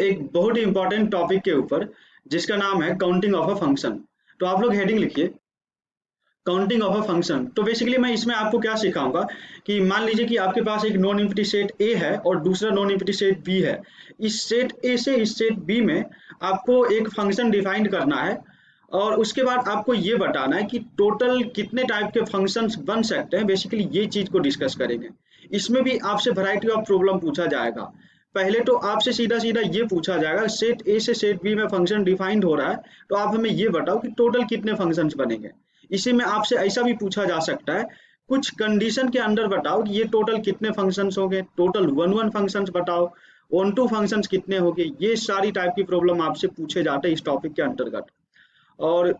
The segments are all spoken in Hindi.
एक बहुत ही इंपॉर्टेंट टॉपिक के ऊपर जिसका नाम है काउंटिंग ऑफ अ फंक्शन। तो आप लोग हेडिंग लिखिए काउंटिंग ऑफ अ फंक्शन। तो बेसिकली मैं इसमें आपको क्या सिखाऊंगा कि मान लीजिए कि आपके पास एक नॉन एम्प्टी सेट ए है और दूसरा नॉन एम्प्टी सेट बी है। इस सेट ए से इस सेट बी में आपको एक फंक्शन डिफाइन करना है और उसके बाद आपको ये बताना है कि टोटल कितने टाइप के फंक्शंस बन सकते हैं। बेसिकली ये चीज को डिस्कस करेंगे। इसमें भी आपसे वैरायटी ऑफ प्रॉब्लम पूछा जाएगा। पहले तो आपसे सीधा सीधा ये पूछा जाएगा सेट ए से सेट बी में फंक्शन डिफाइंड हो रहा है, तो आप हमें ये बताओ कि टोटल कितने फंक्शंस बनेंगे। इसी में आपसे ऐसा भी पूछा जा सकता है कुछ कंडीशन के अंडर बताओ कि ये टोटल कितने फंक्शंस होंगे, टोटल वन वन फंक्शंस बताओ, वन टू फंक्शंस कितने होंगे। ये सारी टाइप की प्रॉब्लम आपसे पूछे जाते हैं इस टॉपिक के अंतर्गत। और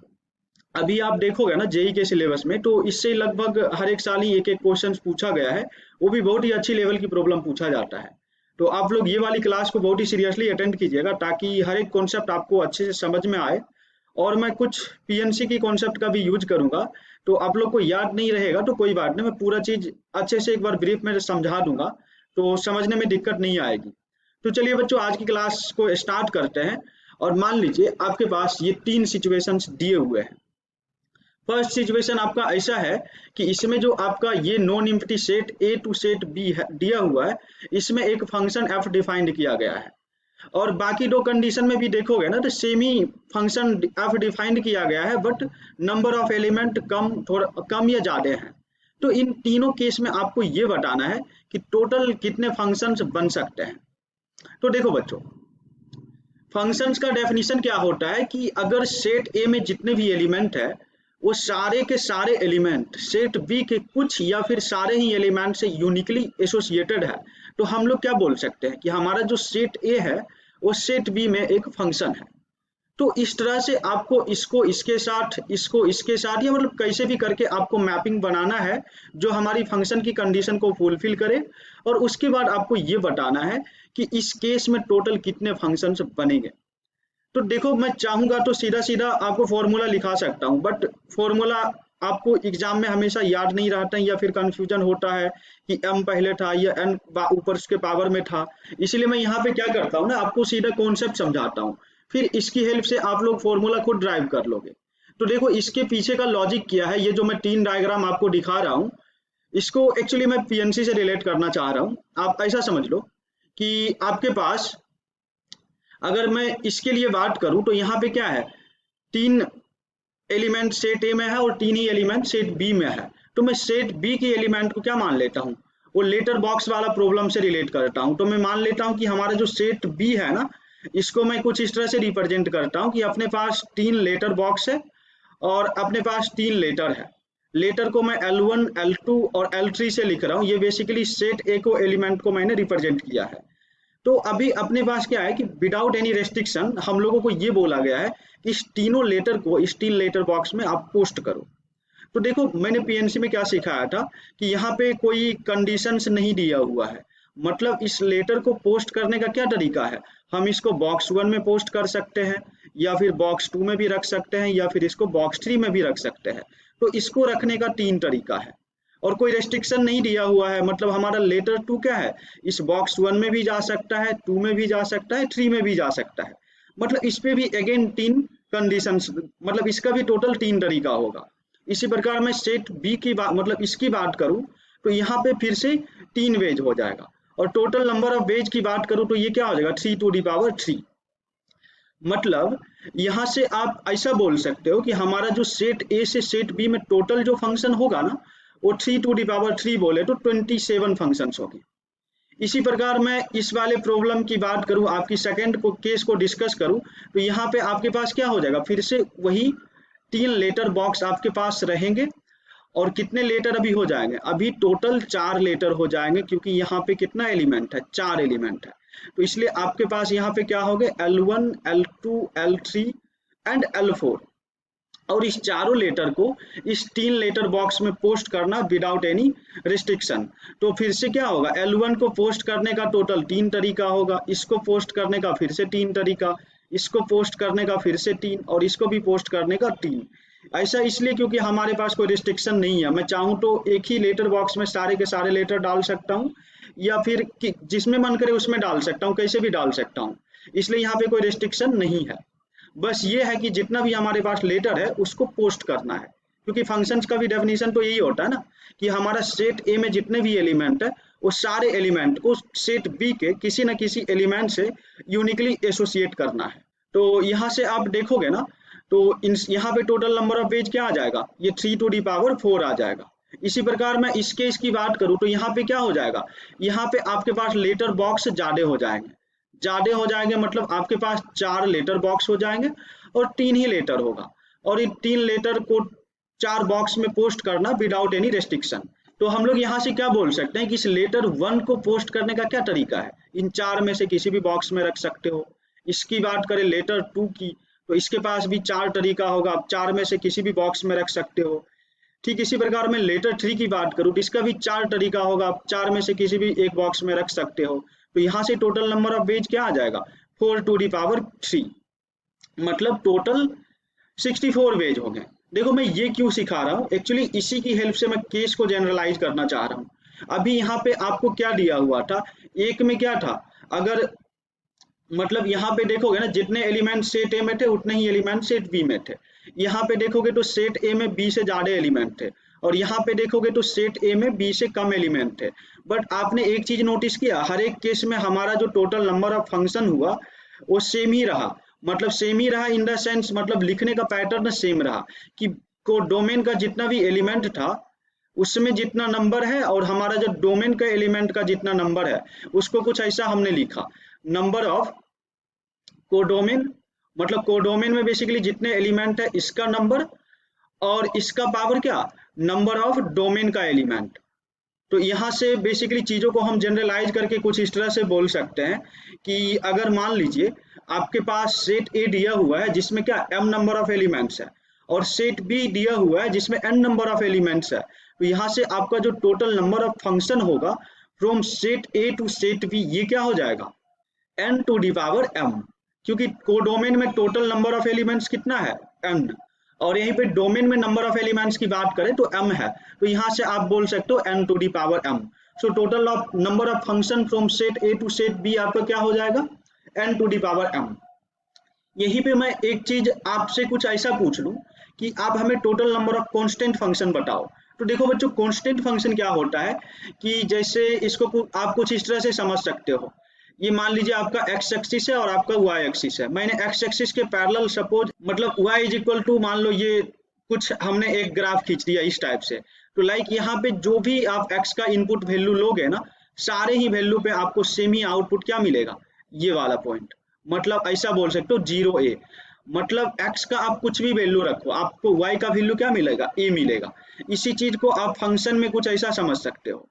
अभी आप देखोगे ना जेई के सिलेबस में, तो इससे लगभग हर एक साल ही एक एक क्वेश्चन पूछा गया है। वो भी बहुत ही अच्छी लेवल की प्रॉब्लम पूछा जाता है। तो आप लोग ये वाली क्लास को बहुत ही सीरियसली अटेंड कीजिएगा ताकि हर एक कॉन्सेप्ट आपको अच्छे से समझ में आए। और मैं कुछ पीएनसी की कॉन्सेप्ट का भी यूज करूंगा। तो आप लोग को याद नहीं रहेगा तो कोई बात नहीं, मैं पूरा चीज अच्छे से एक बार ब्रीफ में समझा दूंगा, तो समझने में दिक्कत नहीं आएगी। तो चलिए बच्चों, आज की क्लास को स्टार्ट करते हैं। और मान लीजिए आपके पास ये तीन सिचुएशंस दिए हुए हैं। फर्स्ट सिचुएशन आपका ऐसा है कि इसमें जो आपका ये non empty set A to set B है दिया हुआ है, इसमें एक फंक्शन एफ डिफाइंड किया गया है। और बाकी दो कंडीशन में भी देखोगे ना तो सेम ही फंक्शन एफ डिफाइंड किया गया है, बट नंबर ऑफ एलिमेंट कम, थोड़ा कम या ज्यादा है। तो इन तीनों केस में आपको ये बताना है कि टोटल कितने फंक्शंस बन सकते हैं। तो देखो बच्चों, फंक्शंस का डेफिनेशन क्या होता है कि अगर सेट ए में जितने भी एलिमेंट है वो सारे के सारे एलिमेंट सेट बी के कुछ या फिर सारे ही एलिमेंट से यूनिकली एसोसिएटेड है, तो हम लोग क्या बोल सकते हैं कि हमारा जो सेट ए है वो सेट बी में एक फंक्शन है। तो इस तरह से आपको इसको इसके साथ या मतलब कैसे भी करके आपको मैपिंग बनाना है जो हमारी फंक्शन की कंडीशन को फुलफिल करे। और उसके बाद आपको ये बताना है कि इस केस में टोटल कितने फंक्शंस बनेंगे। तो देखो, मैं चाहूंगा तो सीधा सीधा आपको फॉर्मूला लिखा सकता हूँ, बट फॉर्मूला आपको एग्जाम में हमेशा याद नहीं रहता है या फिर कंफ्यूजन होता है कि m पहले था या n ऊपर उसके पावर में था। इसलिए मैं यहाँ पे क्या करता हूँ ना, आपको सीधा कॉन्सेप्ट समझाता हूँ, फिर इसकी हेल्प से आप लोग फॉर्मूला खुद ड्राइव कर लोगे। तो देखो, इसके पीछे का लॉजिक क्या है, ये जो मैं तीन डायग्राम आपको दिखा रहा हूँ, इसको एक्चुअली मैं पीएनसी से रिलेट करना चाह रहा हूँ। आप ऐसा समझ लो कि आपके पास, अगर मैं इसके लिए बात करूं तो यहाँ पे क्या है, तीन एलिमेंट सेट ए में है और तीन ही एलिमेंट सेट बी में है। तो मैं सेट बी की एलिमेंट को क्या मान लेता हूँ, वो लेटर बॉक्स वाला प्रॉब्लम से रिलेट करता हूँ। तो मैं मान लेता हूँ कि हमारा जो सेट बी है ना, इसको मैं कुछ इस तरह से रिप्रेजेंट करता हूँ कि अपने पास तीन लेटर बॉक्स है और अपने पास तीन लेटर है। लेटर को मैं L1, L2 और L3 से लिख रहा हूँ। ये बेसिकली सेट ए को एलिमेंट को मैंने रिप्रेजेंट किया है। तो अभी अपने पास क्या है कि विदाउट एनी रेस्ट्रिक्शन हम लोगों को ये बोला गया है कि इस तीनों लेटर को इस तीन लेटर बॉक्स में आप पोस्ट करो। तो देखो, मैंने पीएनसी में क्या सिखाया था कि यहाँ पे कोई कंडीशंस नहीं दिया हुआ है। मतलब इस लेटर को पोस्ट करने का क्या तरीका है, हम इसको बॉक्स 1 में पोस्ट कर सकते हैं या फिर बॉक्स 2 में भी रख सकते हैं या फिर इसको बॉक्स 3 में भी रख सकते हैं। तो इसको रखने का तीन तरीका है और कोई रेस्ट्रिक्शन नहीं दिया हुआ है। मतलब हमारा लेटर 2 क्या है, इस बॉक्स 1 में भी जा सकता है, 2 में भी जा सकता है, 3 में भी जा सकता है। मतलब इस पे भी अगेन तीन कंडीशंस, मतलब इसका भी टोटल तीन तरीका होगा। इसी प्रकार मैं सेट बी की बात, मतलब इसकी बात करूं तो यहाँ पे फिर से तीन वेज हो जाएगा। और टोटल नंबर ऑफ वेज की बात करूं तो ये क्या हो जाएगा, 3⁻3। मतलब यहाँ से आप ऐसा बोल सकते हो कि हमारा जो सेट ए से सेट बी में टोटल जो फंक्शन होगा ना, वो 3⁻3 बोले तो 27 फंक्शंस होगी। इसी प्रकार मैं इस वाले प्रॉब्लम की बात करूं, आपकी सेकंड को केस को डिस्कस करूं, तो यहाँ पे आपके पास क्या हो जाएगा, फिर से वही तीन लेटर बॉक्स आपके पास रहेंगे। और कितने लेटर अभी हो जाएंगे, अभी टोटल चार लेटर हो जाएंगे क्योंकि यहाँ पे कितना एलिमेंट है, चार एलिमेंट है। तो इसलिए आपके पास यहाँ पे क्या हो गए, L1, L2, L3 and L4। और इस चारों लेटर को इस तीन लेटर बॉक्स में पोस्ट करना विदाउट एनी रिस्ट्रिक्शन। तो फिर से क्या होगा, L1 को पोस्ट करने का टोटल तीन तरीका होगा, इसको पोस्ट करने का फिर से तीन तरीका, इसको पोस्ट करने का फिर से तीन और इसको भी पोस्ट करने का तीन। ऐसा इसलिए क्योंकि हमारे पास कोई रिस्ट्रिक्शन नहीं है। मैं चाहूँ तो एक ही लेटर बॉक्स में सारे के सारे लेटर डाल सकता हूँ या फिर जिसमें मन करे उसमें डाल सकता हूँ, कैसे भी डाल सकता हूँ। इसलिए यहाँ पे कोई रेस्ट्रिक्शन नहीं है। बस ये है कि जितना भी हमारे पास लेटर है उसको पोस्ट करना है, क्योंकि फंक्शंस का भी डेफिनेशन तो यही होता है ना कि हमारा सेट ए में जितने भी एलिमेंट है वो सारे एलिमेंट को सेट बी के किसी न किसी एलिमेंट से यूनिकली एसोसिएट करना है। तो यहाँ से आप देखोगे ना, तो यहाँ पे टोटल नंबर ऑफ वेज क्या आ जाएगा, ये 3⁴ आ जाएगा। इसी प्रकार मैं इस केस की बात करूँ तो यहाँ पे क्या हो जाएगा, यहाँ पे आपके पास लेटर बॉक्स ज्यादा हो जाएंगे, मतलब आपके पास 4 लेटर बॉक्स हो जाएंगे और 3 ही लेटर होगा, और इन 3 लेटर को 4 बॉक्स में पोस्ट करना विदाउट एनी रेस्ट्रिक्शन। तो हम लोग यहाँ से क्या बोल सकते हैं कि इस लेटर 1 को पोस्ट करने का क्या तरीका है, इन 4 में से किसी भी बॉक्स में रख सकते हो। इसकी बात करें लेटर 2 की, तो इसके पास भी 4 तरीका होगा, आप 4 में से किसी भी बॉक्स में रख सकते हो। ठीक इसी प्रकार मैं लेटर 3 की बात करूँ तो इसका भी 4 तरीका होगा, आप 4 में से किसी भी एक बॉक्स में रख सकते हो। तो यहाँ से टोटल नंबर ऑफ वेज क्या आ जाएगा, 4⁴, मतलब टोटल 64 वेज हो गए। देखो मैं ये क्यों सिखा रहा हूँ, एक्चुअली इसी की हेल्प से मैं केस को जनरलाइज करना चाह रहा हूँ। अभी यहाँ पे आपको क्या दिया हुआ था, एक में क्या था, अगर मतलब यहाँ पे देखोगे ना जितने एलिमेंट सेट ए में थे उतने ही एलिमेंट सेट बी में थे। यहाँ पे देखोगे तो सेट ए में बी से ज्यादा एलिमेंट थे, और यहाँ पे देखोगे तो सेट ए में बी से कम एलिमेंट थे। बट आपने एक चीज नोटिस किया, हर एक केस में हमारा जो टोटल नंबर ऑफ फंक्शन हुआ वो सेम ही रहा, मतलब सेम ही रहा इन द सेंस, मतलब लिखने का पैटर्न सेम रहा कि को डोमेन का जितना भी एलिमेंट था उसमें जितना नंबर है और हमारा जो डोमेन का एलिमेंट का जितना नंबर है उसको कुछ ऐसा हमने लिखा, नंबर ऑफ कोडोमेन, मतलब कोडोमेन में बेसिकली जितने एलिमेंट है इसका नंबर, और इसका पावर क्या, नंबर ऑफ डोमेन का एलिमेंट। तो यहाँ से बेसिकली चीज़ों को हम जनरलाइज करके कुछ इस तरह से बोल सकते हैं कि अगर मान लीजिए आपके पास सेट ए दिया हुआ है जिसमें क्या m नंबर ऑफ एलिमेंट्स है, और सेट बी दिया हुआ है जिसमें n नंबर ऑफ एलिमेंट्स है, तो यहाँ से आपका जो टोटल नंबर ऑफ फंक्शन होगा from set A to set B ये क्या हो जाएगा, n⁴m, क्योंकि कोडोमेन में टोटल नंबर ऑफ एलिमेंट्स कितना है n, और यहीं पे डोमेन में नंबर ऑफ एलिमेंट्स की बात करें तो m है, तो यहाँ से आप बोल सकते हो n⁴m। So total of number of function from set A to set B आपका क्या हो जाएगा, n⁴m। यहीं पे मैं एक चीज आपसे कुछ ऐसा पूछ लूं कि आप हमें total number of constant function बताओ। तो देखो बच्चों कांस्टेंट फंक्शन क्या होता है कि जैसे इसको आप कुछ इस तरह से समझ सकते हो, ये मान लीजिए आपका x एक्सिस है और आपका y एक्सिस है, मैंने x एक्सिस के पैरेलल सपोज मतलब y इज इक्वल टू मान लो ये कुछ हमने एक ग्राफ खींच दिया इस टाइप से, तो लाइक यहाँ पे जो भी आप x का इनपुट वैल्यू लोगे ना सारे ही वैल्यू पे आपको सेम ही आउटपुट क्या मिलेगा, ये वाला पॉइंट, मतलब ऐसा बोल सकते हो 0 a, मतलब x का आप कुछ भी वैल्यू रखो आपको y का वैल्यू क्या मिलेगा, a मिलेगा। इसी चीज को आप फंक्शन में कुछ ऐसा समझ सकते हो,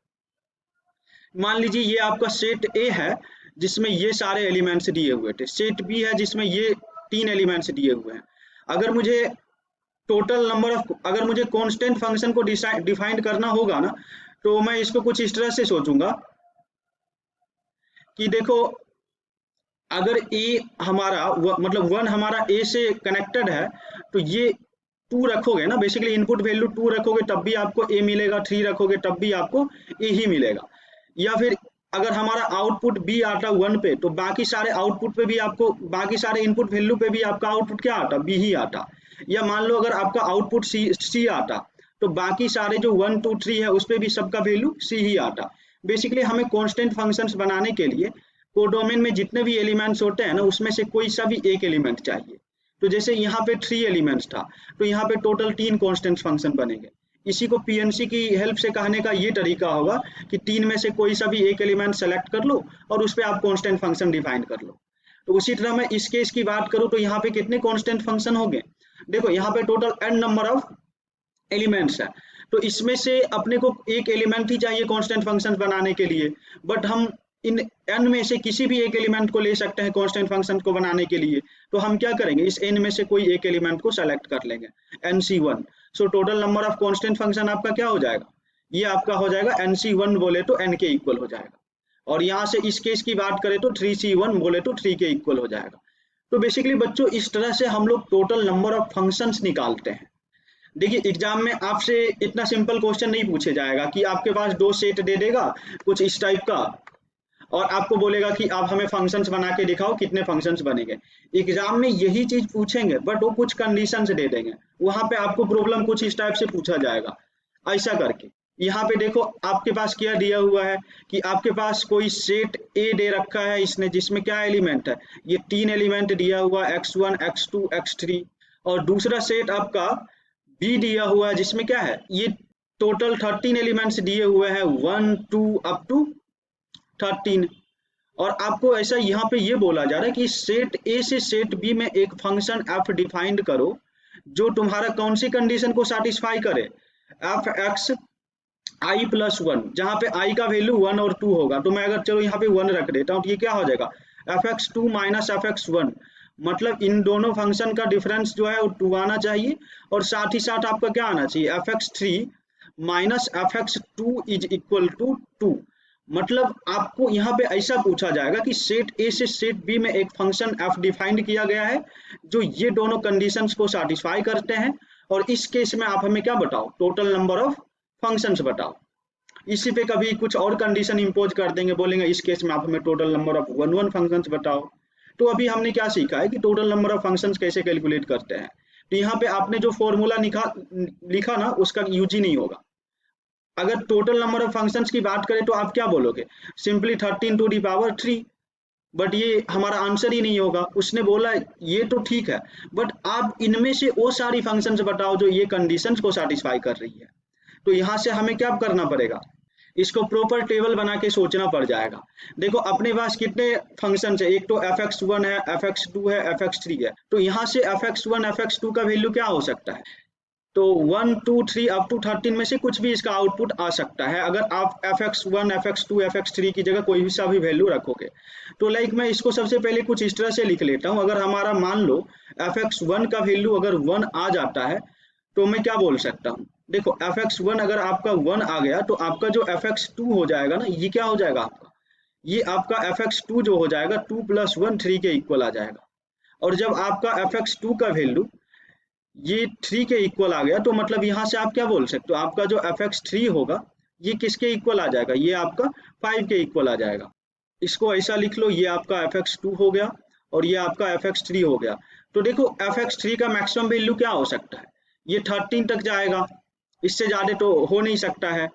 मान लीजिए ये आपका सेट ए है जिसमें ये सारे एलिमेंट्स दिए हुए थे, सेट बी है जिसमें ये 3 एलिमेंट्स दिए हुए हैं। अगर मुझे टोटल नंबर ऑफ, अगर मुझे कांस्टेंट फंक्शन को डिफाइन करना होगा ना तो मैं इसको कुछ इस तरह से सोचूंगा कि देखो अगर ए हमारा मतलब 1 हमारा ए से कनेक्टेड है तो ये 2 रखोगे ना, बेसिकली इनपुट वैल्यू 2 रखोगे तब भी आपको ए मिलेगा, 3 रखोगे तब भी आपको ए ही मिलेगा। या फिर अगर हमारा आउटपुट बी आता 1 पे तो बाकी सारे आउटपुट पे भी आपको, बाकी सारे इनपुट वैल्यू पे भी आपका आउटपुट क्या आता, बी ही आता। या मान लो अगर आपका आउटपुट सी आता तो बाकी सारे जो 1 2 3 है उस पे भी सबका वैल्यू सी ही आता। बेसिकली हमें कांस्टेंट फंक्शंस बनाने के लिए कोडोमेन में जितने भी एलिमेंट्स होते हैं ना उसमें से कोई सा भी एक एलिमेंट चाहिए। तो जैसे यहाँ पे 3 एलिमेंट्स था तो यहाँ पे टोटल 3 कांस्टेंट फंक्शन बनेंगे। इसी को पीएनसी की हेल्प से कहने का ये तरीका होगा कि 3 में से कोई सा भी एक एलिमेंट सेलेक्ट कर लो और उस पर आप कांस्टेंट फंक्शन डिफाइन कर लो। तो उसी तरह मैं इस केस की बात करूँ तो यहाँ पे कितने कांस्टेंट फंक्शन हो गए, देखो यहाँ पे total n number of elements है, तो इसमें से अपने को एक एलिमेंट ही चाहिए कांस्टेंट फंक्शन बनाने के लिए, बट हम इन n में से किसी भी एक एलिमेंट को ले सकते हैं कांस्टेंट फंक्शन को बनाने के लिए। तो हम क्या करेंगे, इस n में से कोई एक एलिमेंट को सेलेक्ट कर लेंगे nc1। So total number of constant function आपका क्या हो जाएगा, ये आपका हो जाएगा nc1 बोले तो n के इक्वल हो जाएगा, और यहाँ से इस केस की बात करें तो 3c1 बोले तो 3 के इक्वल हो जाएगा। तो बेसिकली बच्चों इस तरह से हम लोग टोटल नंबर ऑफ फंक्शंस निकालते हैं। देखिए एग्जाम में आपसे इतना सिंपल क्वेश्चन नहीं पूछे जाएगा कि आपके पास 2 सेट दे देगा कुछ इस टाइप का और आपको बोलेगा कि आप हमें फंक्शंस बना के दिखाओ, कितने फंक्शंस बनेंगे। एग्जाम में यही चीज पूछेंगे, बट वो कुछ कंडीशंस दे देंगे, वहां पे आपको प्रॉब्लम कुछ इस टाइप से पूछा जाएगा, ऐसा करके। यहाँ पे देखो आपके पास क्या दिया हुआ है कि आपके पास कोई सेट ए दे रखा है इसने, जिसमें क्या एलिमेंट है, ये 3 एलिमेंट दिया हुआ x1 x2 x3, और दूसरा सेट आपका बी दिया हुआ है जिसमें क्या है, ये टोटल 13 एलिमेंट्स दिए हुए हैं, 1 2 अप टू 13। और आपको ऐसा यहाँ पे ये बोला जा रहा है कि सेट ए से सेट बी में एक फंक्शन एफ डिफाइंड करो जो तुम्हारा कौन सी कंडीशन को सेटिस्फाई करे, एफ एक्स आई प्लस वन, जहाँ पे आई का वैल्यू 1 और 2 होगा। तो मैं अगर चलो यहाँ पे 1 रख देता हूँ तो ये क्या हो जाएगा, f x two minus f x one, मतलब इन दोनों फंक्शन का डिफरेंस जो है वो 2 आना चाहिए, और साथ ही साथ आपका क्या आना चाहिए, f x three minus f x two is equal to 2। मतलब आपको यहाँ पे ऐसा पूछा जाएगा कि सेट ए से सेट बी में एक फंक्शन एफ डिफाइंड किया गया है जो ये दोनों कंडीशंस को सेटिस्फाई करते हैं, और इस केस में आप हमें क्या बताओ, टोटल नंबर ऑफ फंक्शंस बताओ। इसी पे कभी कुछ और कंडीशन इंपोज कर देंगे, बोलेंगे इस केस में आप हमें total number of one functions बताओ। तो अभी हमने क्या सीखा है कि टोटल नंबर ऑफ फंक्शंस कैसे कैलकुलेट करते हैं। तो यहाँ पे आपने जो फॉर्मूला लिखा ना उसका यूज ही नहीं होगा। अगर टोटल नंबर ऑफ फंक्शंस की बात करें तो आप क्या बोलोगे, simply 13 to the power 3, but ये हमारा आंसर ही नहीं होगा। उसने बोला ये तो ठीक है, बट आप इनमें से वो सारी फंक्शंस बताओ जो ये कंडीशंस को सेटिस्फाई कर रही है। तो यहाँ से हमें क्या करना पड़ेगा, इसको प्रॉपर टेबल बना के सोचना पड़ जाएगा। देखो अपने पास कितने फंक्शंस है, एक तो एफ एक्स वन है, एफ एक्स टू है, एफ एक्स थ्री है। तो यहाँ से f x one f x two का वैल्यू क्या हो सकता है, तो 1 2 3 अप टू 13 में से कुछ भी इसका आउटपुट आ सकता है, अगर आप f x one f x two f x three की जगह कोई भी सा भी वैल्यू रखोगे। तो लाइक मैं इसको सबसे पहले कुछ इस तरह से लिख लेता हूँ। अगर हमारा मान लो एफ एक्स वन का वैल्यू अगर 1 आ जाता है तो मैं क्या बोल सकता हूँ, देखो एफ एक्स वन अगर आपका 1 आ गया तो आपका जो एफ एक्स टू हो जाएगा ना, ये क्या हो जाएगा आपका, ये आपका एफ एक्स टू जो हो जाएगा 2 + 1 3 के इक्वल आ जाएगा। और जब आपका एफ एक्स टू का वैल्यू ये 3 के इक्वल आ गया तो मतलब यहाँ से आप क्या बोल सकते हो, आपका जो एफ एक्स थ्री होगा ये किसके इक्वल आ जाएगा, ये आपका 5 के इक्वल आ जाएगा। इसको ऐसा लिख लो, ये आपका एफ एक्स टू हो गया और ये आपका एफ एक्स थ्री हो गया। तो देखो एफ एक्स थ्री का मैक्सिमम वैल्यू क्या हो सकता है, ये 13 तक जाएगा, इससे ज़्यादा तो हो नहीं सकता है।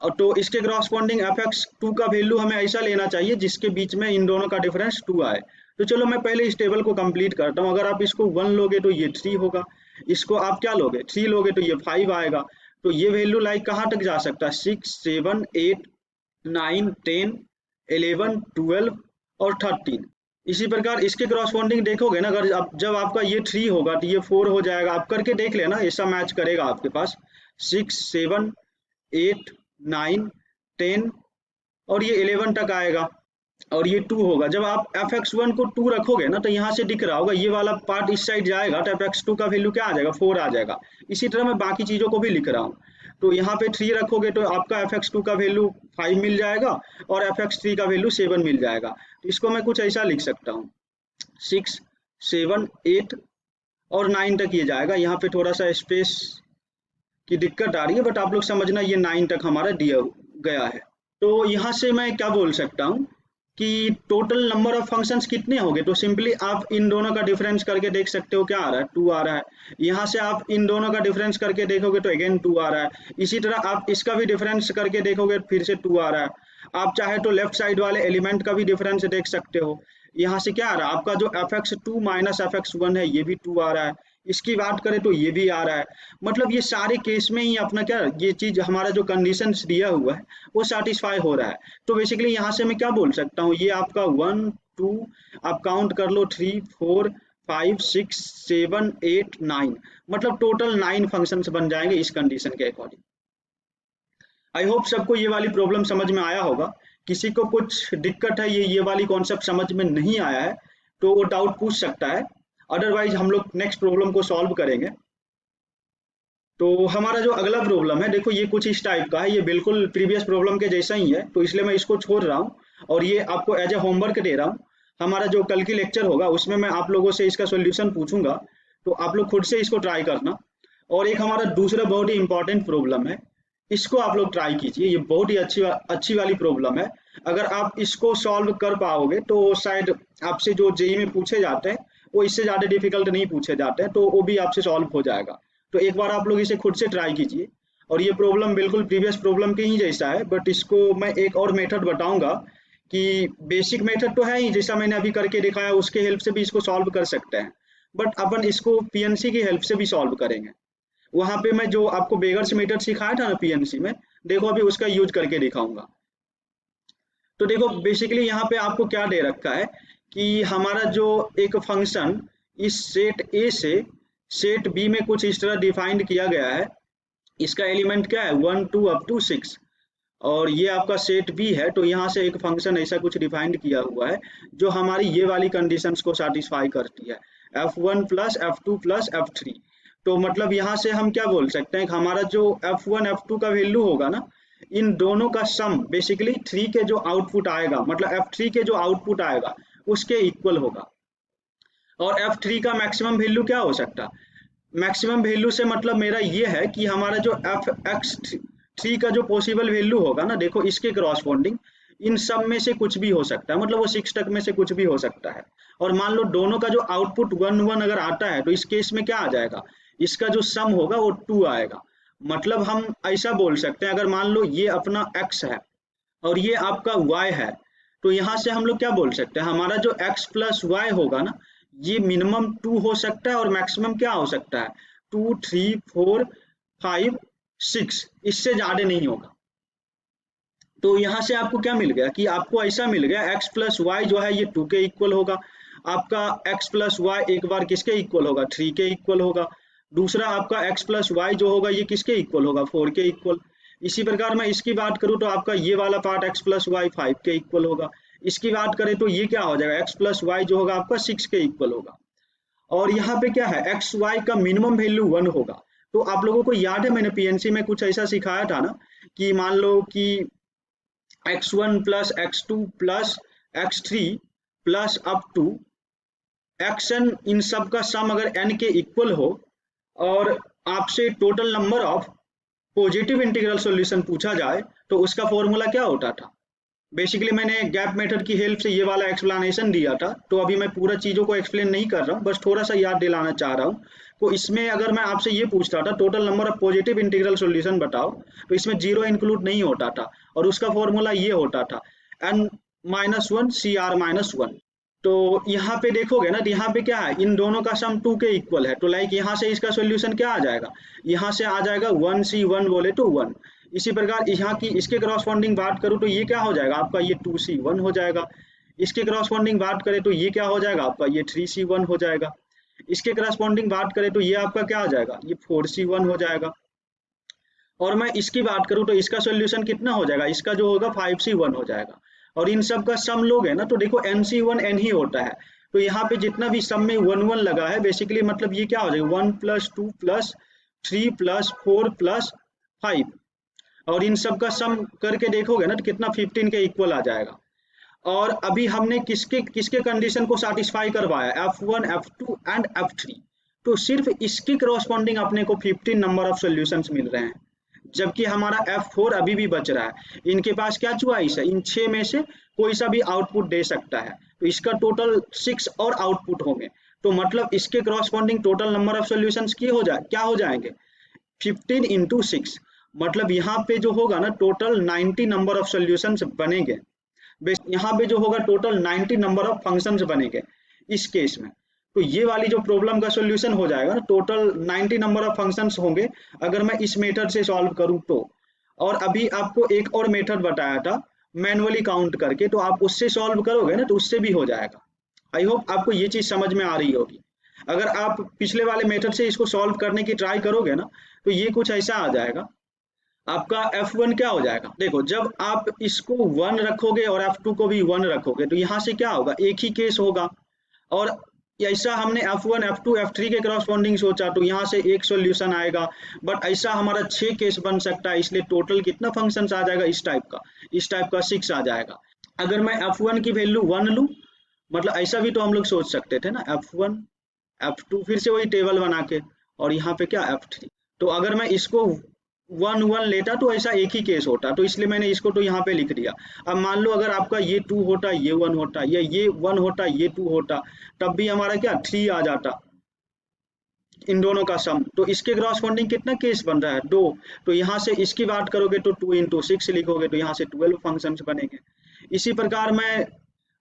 और तो इसके क्रॉसपॉन्डिंग एफ एक्स टू का वैल्यू हमें ऐसा लेना चाहिए जिसके बीच में इन दोनों का डिफरेंस 2 आए। तो चलो मैं पहले इस टेबल को कंप्लीट करता हूँ। अगर आप इसको 1 लोगे तो ये 3 होगा, इसको आप क्या लोगे 3 लोगे तो ये 5 आएगा। तो ये वैल्यू लाइक कहाँ तक जा सकता है, 6 7 8 9 10 11 12 और 13। इसी प्रकार इसके क्रॉसपॉन्डिंग देखोगे ना, अगर आप जब आपका ये 3 होगा तो ये 4 हो जाएगा। आप करके देख लेना, ऐसा मैच करेगा आपके पास 6 7 8 9 10 और ये 11 तक आएगा और ये 2 होगा। जब आप एफ एक्स वन को 2 रखोगे ना तो यहाँ से दिख रहा होगा ये वाला पार्ट इस साइड जाएगा तो एफ एक्स टू का वैल्यू क्या आ जाएगा, 4 आ जाएगा। इसी तरह मैं बाकी चीज़ों को भी लिख रहा हूँ। तो यहाँ पे 3 रखोगे तो आपका एफ एक्स टू का वैल्यू 5 मिल जाएगा और एफ एक्स थ्री का वैल्यू 7 मिल जाएगा। तो इसको मैं कुछ ऐसा लिख सकता हूँ 6 7 8 और 9 तक ये जाएगा। यहाँ पे थोड़ा सा स्पेस की दिक्कत आ रही है, बट आप लोग समझना ये 9 तक हमारा दिया गया है। तो यहाँ से मैं क्या बोल सकता हूँ कि टोटल नंबर ऑफ फंक्शंस कितने होंगे, तो सिंपली आप इन दोनों का डिफरेंस करके देख सकते हो, क्या आ रहा है 2 आ रहा है। यहाँ से आप इन दोनों का डिफरेंस करके देखोगे तो अगेन 2 आ रहा है। इसी तरह आप इसका भी डिफरेंस करके देखोगे फिर से 2 आ रहा है। आप चाहे तो लेफ्ट साइड वाले एलिमेंट का भी डिफरेंस देख सकते हो। यहाँ से क्या आ रहा है, आपका जो f x two minus f x one है ये भी 2 आ रहा है। इसकी बात करें तो ये भी आ रहा है। मतलब ये सारे केस में ही अपना क्या, ये चीज हमारा जो कंडीशंस दिया हुआ है वो सेटिस्फाई हो रहा है। तो बेसिकली यहाँ से मैं क्या बोल सकता हूँ, ये आपका 1 2 आप काउंट कर लो 3 4 5 6 7 8 9, मतलब टोटल 9 फंक्शंस बन जाएंगे इस कंडीशन के अकॉर्डिंग। आई होप सबको ये वाली प्रॉब्लम समझ में आया होगा। किसी को कुछ दिक्कत है, ये वाली कॉन्सेप्ट समझ में नहीं आया है तो वो डाउट पूछ सकता है, अदरवाइज हम लोग नेक्स्ट प्रॉब्लम को सॉल्व करेंगे। तो हमारा जो अगला प्रॉब्लम है, देखो ये कुछ इस टाइप का है, ये बिल्कुल प्रीवियस प्रॉब्लम के जैसा ही है, तो इसलिए मैं इसको छोड़ रहा हूँ और ये आपको एज ए होमवर्क दे रहा हूँ। हमारा जो कल की लेक्चर होगा उसमें मैं आप लोगों से इसका सोल्यूशन पूछूंगा, तो आप लोग खुद से इसको ट्राई करना। और एक हमारा दूसरा बहुत ही इंपॉर्टेंट प्रॉब्लम है इसको आप लोग ट्राई कीजिए, ये बहुत ही अच्छी वाली प्रॉब्लम है। अगर आप इसको सॉल्व कर पाओगे तो शायद आपसे जो जेई में पूछे जाते हैं वो इससे ज़्यादा डिफिकल्ट नहीं पूछे जाते हैं, तो वो भी आपसे सॉल्व हो जाएगा। तो एक बार आप लोग इसे खुद से ट्राई कीजिए। और ये प्रॉब्लम बिल्कुल प्रीवियस प्रॉब्लम के ही जैसा है, बट इसको मैं एक और मेथड बताऊंगा कि बेसिक मेथड तो है ही जैसा मैंने अभी करके दिखाया, उसके हेल्प से भी इसको सॉल्व कर सकते हैं, बट अपन इसको पीएनसी की हेल्प से भी सॉल्व करेंगे। वहां पे मैं जो आपको बेगर्स मेथड सिखाया था ना पीएनसी में, देखो अभी उसका यूज करके दिखाऊंगा। तो देखो बेसिकली यहाँ पे आपको क्या दे रखा है कि हमारा जो एक फंक्शन इस सेट ए से सेट बी में कुछ इस तरह डिफाइंड किया गया है। इसका एलिमेंट क्या है 1 2 अप टू 6, और ये आपका सेट बी है। तो यहाँ से एक फंक्शन ऐसा कुछ डिफाइंड किया हुआ है जो हमारी ये वाली कंडीशंस को सेटिस्फाई करती है, f1 plus f2 plus f3। तो मतलब यहाँ से हम क्या बोल सकते हैं कि हमारा जो f1 f2 का वैल्यू होगा ना, इन दोनों का सम बेसिकली 3 के जो आउटपुट आएगा, मतलब f3 के जो आउटपुट आएगा उसके इक्वल होगा। और f3 का मैक्सिमम वैल्यू क्या हो सकता है? मैक्सिमम वैल्यू से मतलब मेरा ये है कि हमारा जो एफ एक्स थ्री का जो पॉसिबल वैल्यू होगा ना, देखो इसके क्रॉसपोंडिंग इन सब में से कुछ भी हो सकता है, मतलब वो 6 तक में से कुछ भी हो सकता है। और मान लो दोनों का जो आउटपुट 1 1 अगर आता है तो इस केस में क्या आ जाएगा, इसका जो सम होगा वो 2 आएगा। मतलब हम ऐसा बोल सकते हैं, अगर मान लो ये अपना x है और ये आपका y है, तो यहाँ से हम लोग क्या बोल सकते हैं, हमारा जो x प्लस वाई होगा ना, ये मिनिमम 2 हो सकता है और मैक्सिमम क्या हो सकता है 2 3 4 5 6, इससे ज्यादा नहीं होगा। तो यहाँ से आपको क्या मिल गया कि आपको ऐसा मिल गया x प्लस वाई जो है ये 2 के इक्वल होगा। आपका x प्लस वाई एक बार किसके इक्वल होगा 3 के इक्वल होगा। दूसरा आपका x प्लस वाई जो होगा ये किसके इक्वल होगा 4 के इक्वल। इसी प्रकार मैं इसकी बात करूं तो आपका ये वाला पार्ट x प्लस वाई 5 के इक्वल होगा। इसकी बात करें तो ये क्या हो जाएगा x प्लस वाई जो होगा आपका 6 के इक्वल होगा। और यहाँ पे क्या है एक्स वाई का मिनिमम वैल्यू 1 होगा। तो आप लोगों को याद है मैंने पीएनसी में कुछ ऐसा सिखाया था ना कि मान लो कि x1 plus x2 plus x3 plus up to xn, इन सब का सम अगर n के इक्वल हो और आपसे total number of positive integral solution पूछा जाए तो उसका फॉर्मूला क्या होता था। बेसिकली मैंने गैप मेथड की हेल्प से ये वाला एक्सप्लेनेशन दिया था, तो अभी मैं पूरा चीज़ों को एक्सप्लेन नहीं कर रहा हूँ, बस थोड़ा सा याद दिलाना चाह रहा हूँ। तो इसमें अगर मैं आपसे ये पूछता था total number of positive integral solution बताओ, तो इसमें जीरो इंक्लूड नहीं होता था और उसका फॉर्मूला ये होता था n minus one C R minus one. तो यहाँ पे देखोगे ना, तो यहाँ पे क्या है इन दोनों का सम 2 के इक्वल है, तो लाइक यहाँ से इसका सॉल्यूशन क्या आ जाएगा, यहाँ से आ जाएगा 1c1 बोले तो 1। इसी प्रकार यहाँ की इसके क्रॉसपॉन्डिंग बात करूँ तो ये क्या हो जाएगा आपका ये 2c1 हो जाएगा। इसके क्रॉसपॉन्डिंग बात करें तो ये क्या हो जाएगा आपका ये 3c1 हो जाएगा। इसके क्रॉसपॉन्डिंग बात करें तो ये आपका क्या हो जाएगा ये 4c1 हो जाएगा। और मैं इसकी बात करूं तो इसका सॉल्यूशन कितना हो जाएगा, इसका जो होगा 5c1 हो जाएगा। और इन सब का सम लोग है ना तो देखो nc1 n ही होता है। तो यहाँ पे जितना भी सम में 1 1 लगा है बेसिकली मतलब ये क्या हो जाएगा 1 प्लस 2 प्लस 3 प्लस 4 प्लस 5। और इन सब का सम करके देखोगे ना तो कितना 15 के इक्वल आ जाएगा। और अभी हमने किसके किसके कंडीशन को सेटिस्फाई करवाया f1 f2 एंड f3। तो सिर्फ इसकी क्रॉसपॉन्डिंग अपने को 15 नंबर ऑफ सॉल्यूशंस मिल रहे हैं, जबकि हमारा f4 अभी भी बच रहा है। इनके पास क्या चॉइस है, इन 6 में से कोई सा भी आउटपुट दे सकता है, तो इसका टोटल 6 और आउटपुट होंगे। तो मतलब इसके corresponding total number of solutions की क्या हो जाएंगे 15 इंटू 6। मतलब यहाँ पे जो होगा ना टोटल 90 नंबर ऑफ सॉल्यूशंस बनेंगे। यहाँ पे जो होगा टोटल 90 नंबर ऑफ फंक्शंस बनेंगे इस केस में। तो ये वाली जो प्रॉब्लम का सॉल्यूशन हो जाएगा ना टोटल 90 नंबर ऑफ फंक्शंस होंगे अगर मैं इस मेथड से सॉल्व करूं तो। और अभी आपको एक और मेथड बताया था मैनुअली काउंट करके, तो आप उससे सॉल्व करोगे ना तो उससे भी हो जाएगा। आई होप आपको ये चीज समझ में आ रही होगी। अगर आप पिछले वाले मेथड से इसको सॉल्व करने की ट्राई करोगे ना तो ये कुछ ऐसा आ जाएगा आपका f1 क्या हो जाएगा, देखो जब आप इसको 1 रखोगे और f2 को भी 1 रखोगे तो यहाँ से क्या होगा एक ही केस होगा। और ऐसा हमने f1 f2 f3 के क्रॉसपॉन्डिंग सोचा तो यहाँ से एक सॉल्यूशन आएगा, बट ऐसा हमारा 6 केस बन सकता है, इसलिए टोटल कितना फंक्शन आ जाएगा इस टाइप का 6 आ जाएगा। अगर मैं f1 की वैल्यू 1 लूँ, मतलब ऐसा भी तो हम लोग सोच सकते थे ना f1 f2 फिर से वही टेबल बना के और यहाँ पे क्या f3। तो अगर मैं इसको वन वन लेता तो ऐसा एक ही केस होता, तो इसलिए मैंने इसको तो यहाँ पे लिख दिया। अब मान लो अगर आपका ये 2 होता, ये 1 होता, या ये 1 होता, ये 2 होता, तब भी हमारा क्या 3 आ जाता इन दोनों का सम। तो इसके क्रॉसपोंडिंग कितना केस बन रहा है 2। तो यहाँ से इसकी बात करोगे तो 2 इंटू 6 लिखोगे तो यहाँ से 12 फंक्शन बनेंगे। इसी प्रकार मैं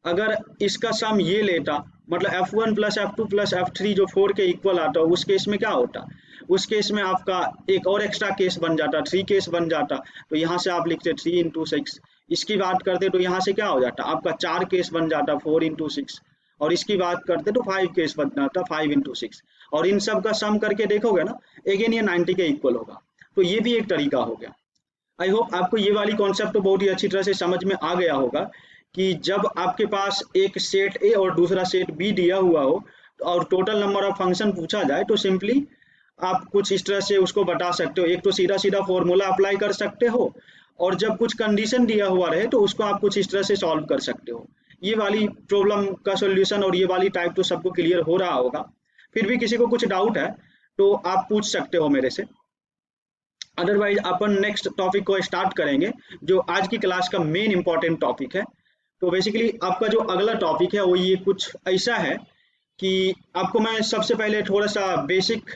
अगर इसका सम ये लेता, मतलब F1 plus F2 plus F3 जो 4 के इक्वल आता, उस केस में क्या होता, उस केस में आपका एक और एक्स्ट्रा केस बन जाता, 3 केस बन जाता। तो यहाँ से आप लिखते 3 इंटू 6। इसकी बात करते तो यहाँ से क्या हो जाता, आपका 4 केस बन जाता 4 इंटू 6। और इसकी बात करते तो 5 केस बन जाता 5 इंटू 6। और इन सब का सम करके देखोगे ना, अगेन ये 90 के इक्वल होगा। तो ये भी एक तरीका हो गया। आई होप आपको ये वाली कॉन्सेप्ट तो बहुत ही अच्छी तरह से समझ में आ गया होगा कि जब आपके पास एक सेट ए और दूसरा सेट बी दिया हुआ हो और टोटल नंबर ऑफ फंक्शन पूछा जाए, तो सिंपली आप कुछ इस तरह से उसको बता सकते हो। एक तो सीधा सीधा फॉर्मूला अप्लाई कर सकते हो, और जब कुछ कंडीशन दिया हुआ रहे तो उसको आप कुछ इस तरह से सॉल्व कर सकते हो। ये वाली प्रॉब्लम का सॉल्यूशन और ये वाली टाइप तो सबको क्लियर हो रहा होगा। फिर भी किसी को कुछ डाउट है तो आप पूछ सकते हो मेरे से। अदरवाइज अपन नेक्स्ट टॉपिक को स्टार्ट करेंगे, जो आज की क्लास का मेन इंपॉर्टेंट टॉपिक है। तो बेसिकली आपका जो अगला टॉपिक है वो ये कुछ ऐसा है कि आपको मैं सबसे पहले थोड़ा सा बेसिक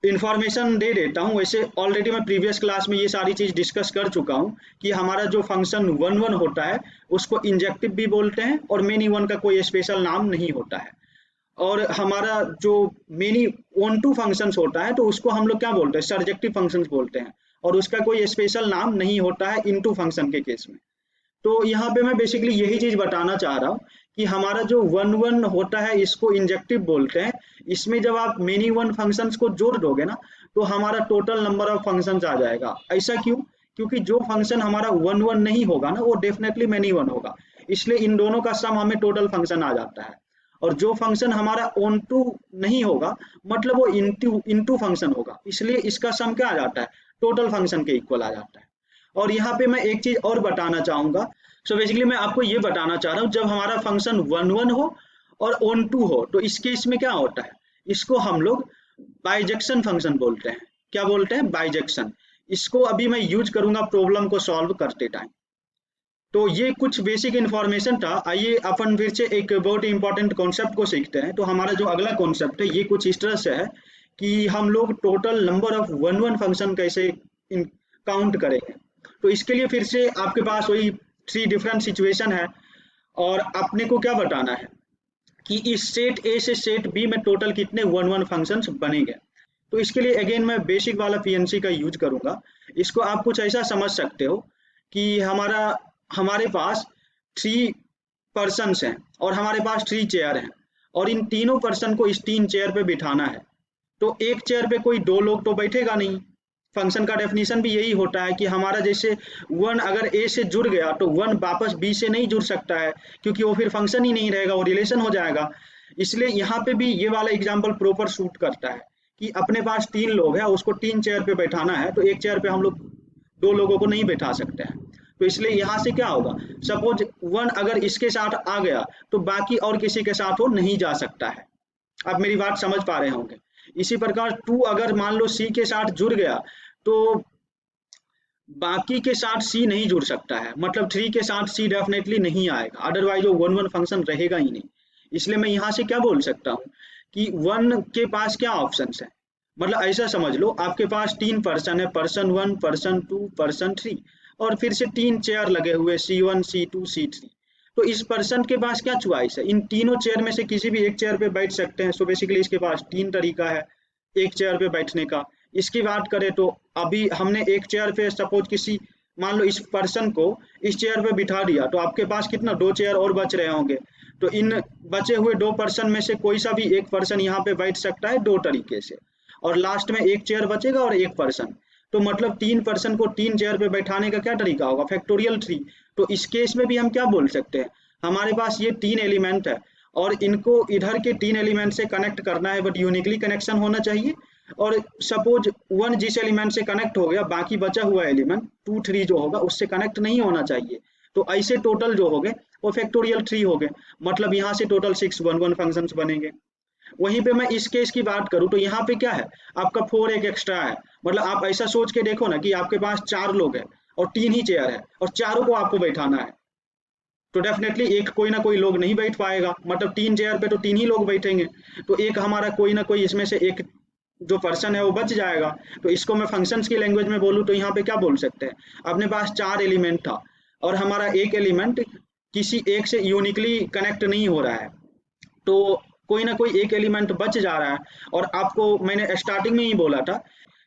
इंफॉर्मेशन दे देता हूँ। वैसे ऑलरेडी मैं प्रीवियस क्लास में ये सारी चीज़ डिस्कस कर चुका हूँ कि हमारा जो फंक्शन 1 1 होता है उसको इंजेक्टिव भी बोलते हैं, और मेनी वन का कोई स्पेशल नाम नहीं होता है। और हमारा जो मेनी वन टू फंक्शंस होता है तो उसको हम लोग क्या बोलते हैं, सर्जेक्टिव फंक्शंस बोलते हैं, और उसका कोई स्पेशल नाम नहीं होता है इनटू फंक्शन के केस में। तो यहाँ पे मैं बेसिकली यही चीज बताना चाह रहा हूँ कि हमारा जो 1 1 होता है इसको इंजेक्टिव बोलते हैं। इसमें जब आप मेनी वन फंक्शंस को जोड़ दोगे ना, तो हमारा टोटल नंबर ऑफ फंक्शंस आ जाएगा। ऐसा क्यों? क्योंकि जो फंक्शन हमारा 1 1 नहीं होगा ना, वो डेफिनेटली मेनी वन होगा, इसलिए इन दोनों का सम हमें टोटल फंक्शन आ जाता है। और जो फंक्शन हमारा ऑन टू नहीं होगा, मतलब वो इनटू इनटू फंक्शन होगा, इसलिए इसका सम क्या आ जाता है, टोटल फंक्शन के इक्वल आ जाता है। और यहाँ पे मैं एक चीज और बताना चाहूंगा। सो बेसिकली मैं आपको ये बताना चाह रहा हूँ, जब हमारा फंक्शन 1 1 हो और ऑन टू हो, तो इस केस में क्या होता है, इसको हम लोग बाइजेक्शन फंक्शन बोलते हैं। क्या बोलते हैं? बाइजेक्शन। इसको अभी मैं यूज करूंगा प्रॉब्लम को सॉल्व करते टाइम। तो ये कुछ बेसिक इन्फॉर्मेशन था। आइए अपन फिर से एक बहुत ही इंपॉर्टेंट कॉन्सेप्ट को सीखते हैं। तो हमारा जो अगला कॉन्सेप्ट है ये कुछ इस तरह से है कि हम लोग टोटल नंबर ऑफ 1 1 फंक्शन कैसे काउंट करेंगे। तो इसके लिए फिर से आपके पास वही 3 डिफरेंट सिचुएशन है, और अपने को क्या बताना है कि इस सेट ए से सेट बी में टोटल कितने 1 1 फंक्शंस बनेंगे। तो इसके लिए अगेन मैं बेसिक वाला पीएनसी का यूज करूंगा। इसको आप कुछ ऐसा समझ सकते हो कि हमारे पास 3 पर्सन्स हैं और हमारे पास 3 चेयर हैं, और इन तीनों पर्सन को इस 3 चेयर पे बिठाना है। तो एक चेयर पे कोई 2 लोग तो बैठेगा नहीं। फंक्शन का डेफिनेशन भी यही होता है कि हमारा जैसे 1 अगर ए से जुड़ गया तो 1 वापस बी से नहीं जुड़ सकता है, क्योंकि वो फिर फंक्शन ही नहीं रहेगा, वो रिलेशन हो जाएगा। इसलिए यहाँ पे भी ये वाला एग्जाम्पल प्रॉपर सूट करता है कि अपने पास 3 लोग हैं, उसको 3 चेयर पे बैठाना है, तो एक चेयर पे हम लोग 2 लोगों को नहीं बैठा सकते हैं। तो इसलिए यहाँ से क्या होगा, सपोज 1 अगर इसके साथ आ गया तो बाकी और किसी के साथ वो नहीं जा सकता है। आप मेरी बात समझ पा रहे होंगे। इसी प्रकार 2 अगर मान लो सी के साथ जुड़ गया तो बाकी के साथ सी नहीं जुड़ सकता है, मतलब 3 के साथ सी डेफिनेटली नहीं आएगा, अदरवाइज वो 1 1 फंक्शन रहेगा ही नहीं। इसलिए मैं यहाँ से क्या बोल सकता हूँ कि 1 के पास क्या ऑप्शन है, मतलब ऐसा समझ लो आपके पास 3 पर्सन है, पर्सन 1 पर्सन 2 पर्सन 3, और फिर से 3 चेयर लगे हुए C1 C2 C3। तो इस पर्सन के पास क्या चॉइस है, इन तीनों चेयर में से किसी भी एक चेयर पे बैठ सकते हैं। सो बेसिकली इसके पास 3 तरीका है एक चेयर पे बैठने का। इसकी बात करें तो अभी हमने एक चेयर पे सपोज किसी, मान लो इस पर्सन को इस चेयर पे बिठा दिया, तो आपके पास कितना 2 चेयर और बच रहे होंगे। तो इन बचे हुए 2 पर्सन में से कोई सा भी एक पर्सन यहाँ पे बैठ सकता है 2 तरीके से, और लास्ट में एक चेयर बचेगा और एक पर्सन। तो मतलब 3 पर्सन को 3 चेयर पे बैठाने का क्या तरीका होगा, फैक्टोरियल 3। तो इस केस में भी हम क्या बोल सकते हैं, हमारे पास ये 3 एलिमेंट है और इनको इधर के 3 एलिमेंट से कनेक्ट करना है, बट यूनिकली कनेक्शन होना चाहिए। और सपोज 1 जिस एलिमेंट से कनेक्ट हो गया, बाकी बचा हुआ एलिमेंट 2 3 जो होगा उससे कनेक्ट नहीं होना चाहिए। तो ऐसे टोटल जो हो गए वो फैक्टोरियल 3 हो गए, मतलब यहाँ से टोटल 6 1 1 फंक्शंस बनेंगे। वहीं पे मैं इस केस की बात करूं तो यहाँ पे क्या है, आपका 4 एक एक्स्ट्रा है। मतलब आप ऐसा सोच के देखो ना कि आपके पास 4 लोग हैं और 3 ही चेयर है और चारों को आपको बैठाना है, तो डेफिनेटली एक कोई ना कोई लोग नहीं बैठ पाएगा, मतलब 3 चेयर पे तो 3 ही लोग बैठेंगे, तो एक हमारा कोई ना कोई इसमें से एक जो पर्सन है वो बच जाएगा। तो इसको मैं फंक्शंस की लैंग्वेज में बोलूँ तो यहाँ पे क्या बोल सकते हैं, अपने पास 4 एलिमेंट था और हमारा एक एलिमेंट किसी एक से यूनिकली कनेक्ट नहीं हो रहा है, तो कोई ना कोई एक एलिमेंट बच जा रहा है। और आपको मैंने स्टार्टिंग में ही बोला था,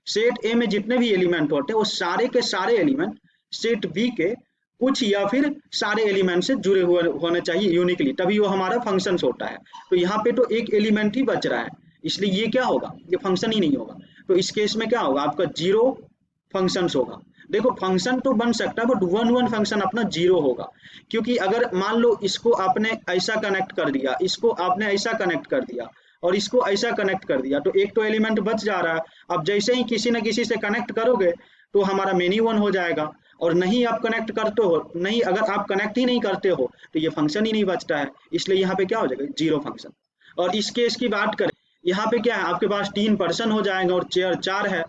सेट ए में जितने भी एलिमेंट होते हैं वो सारे के सारे एलिमेंट सेट बी के कुछ या फिर सारे एलिमेंट से जुड़े हुए होने चाहिए यूनिकली, तभी वो हमारा फंक्शंस होता है। तो यहाँ पे तो एक एलिमेंट ही बच रहा है, इसलिए ये क्या होगा, ये फंक्शन ही नहीं होगा। तो इस केस में क्या होगा, आपका जीरो फंक्शंस होगा। देखो फंक्शन तो बन सकता है बट वन वन फंक्शन अपना जीरो होगा, क्योंकि अगर मान लो इसको आपने ऐसा कनेक्ट कर दिया, इसको आपने ऐसा कनेक्ट कर दिया और इसको ऐसा कनेक्ट कर दिया, तो एक तो एलिमेंट बच जा रहा है। अब जैसे ही किसी न किसी से कनेक्ट करोगे तो हमारा मेनी वन हो जाएगा, और नहीं आप कनेक्ट करते हो, नहीं अगर आप कनेक्ट ही नहीं करते हो तो ये फंक्शन ही नहीं बचता है, इसलिए यहाँ पे क्या हो जाएगा, जीरो फंक्शन। और इस केस की बात करें, यहाँ पे क्या है, आपके पास 3 पर्सन हो जाएंगे और चेयर 4 है,